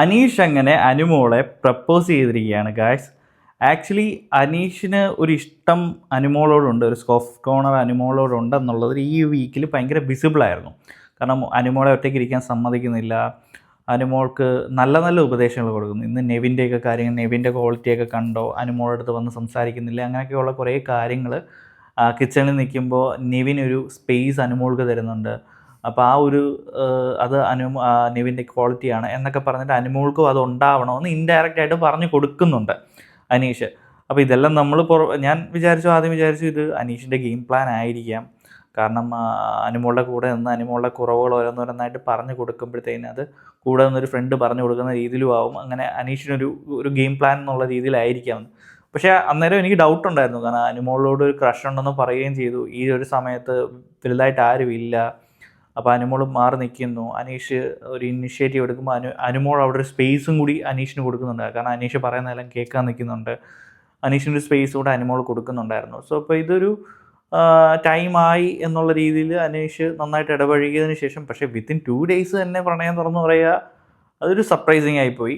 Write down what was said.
അനീഷ് അങ്ങനെ അനുമോളെ പ്രപ്പോസ് ചെയ്തിരിക്കുകയാണ് ഗായ്സ്. ആക്ച്വലി അനീഷിന് ഒരു ഇഷ്ടം അനുമോളോടുണ്ട്, ഒരു സോഫ്റ്റ് കോർണർ അനുമോളോടുണ്ടെന്നുള്ളത് ഈ വീക്കിൽ ഭയങ്കര വിസിബിളായിരുന്നു. കാരണം അനുമോളെ ഒറ്റയ്ക്ക് ഇരിക്കാൻ സമ്മതിക്കുന്നില്ല, അനുമോൾക്ക് നല്ല നല്ല ഉപദേശങ്ങൾ കൊടുക്കുന്നു. ഇന്ന് നെവിൻ്റെയൊക്കെ കാര്യങ്ങൾ, നെവിൻ്റെ ക്വാളിറ്റിയൊക്കെ കണ്ടോ, അനുമോളുടെ അടുത്ത് വന്ന് സംസാരിക്കുന്നില്ല, അങ്ങനെയൊക്കെയുള്ള കുറേ കാര്യങ്ങൾ കിച്ചണിൽ നിൽക്കുമ്പോൾ നെവിനൊരു സ്പേസ് അനുമോൾക്ക് തരുന്നുണ്ട്. അപ്പോൾ ആ ഒരു അത് നെവിൻ്റെ ക്വാളിറ്റിയാണ് എന്നൊക്കെ പറഞ്ഞിട്ട് അനുമോൾക്കും അത് ഉണ്ടാവണമെന്ന് ഇൻഡയറക്റ്റായിട്ട് പറഞ്ഞു കൊടുക്കുന്നുണ്ട് അനീഷ്. അപ്പോൾ ഇതെല്ലാം ഞാൻ ആദ്യം വിചാരിച്ചു ഇത് അനീഷിൻ്റെ ഗെയിം പ്ലാൻ ആയിരിക്കാം. കാരണം അനുമോളുടെ കൂടെ നിന്ന് അനുമോളുടെ കുറവുകൾ ഓരോന്നോരോന്നായിട്ട് പറഞ്ഞു കൊടുക്കുമ്പോഴത്തേന് അത് കൂടെ നിന്നൊരു ഫ്രണ്ട് പറഞ്ഞു കൊടുക്കുന്ന രീതിയിലും ആവും. അങ്ങനെ അനീഷിനൊരു ഗെയിം പ്ലാൻ എന്നുള്ള രീതിയിലായിരിക്കാം. പക്ഷേ അന്നേരം എനിക്ക് ഡൗട്ട് ഉണ്ടായിരുന്നു. കാരണം അനുമോളോട് ഒരു ക്രഷ് ഉണ്ടെന്ന് പറയുകയും ചെയ്തു. ഈ ഒരു സമയത്ത് വലുതായിട്ട് ആരും ഇല്ല. അപ്പോൾ അനുമോൾ മാറി നിൽക്കുന്നു. അനീഷ് ഒരു ഇനിഷ്യേറ്റീവ് എടുക്കുമ്പോൾ അനുമോൾ അവിടെ ഒരു സ്പേസും കൂടി അനീഷിന് കൊടുക്കുന്നുണ്ട്. കാരണം അനീഷ് പറയുന്നതെല്ലാം കേൾക്കാൻ നിൽക്കുന്നുണ്ട്. അനീഷിൻ്റെ സ്പേസ് കൂടെ അനുമോൾ കൊടുക്കുന്നുണ്ടായിരുന്നു. സോ അപ്പോൾ ഇതൊരു ടൈമായി എന്നുള്ള രീതിയിൽ അനീഷ് നന്നായിട്ട് ഇടപഴകിയതിന് ശേഷം, പക്ഷേ വിത്തിൻ 2 days തന്നെ പ്രണയം തുറന്നു പറയുക, അതൊരു സർപ്രൈസിങ് ആയിപ്പോയി.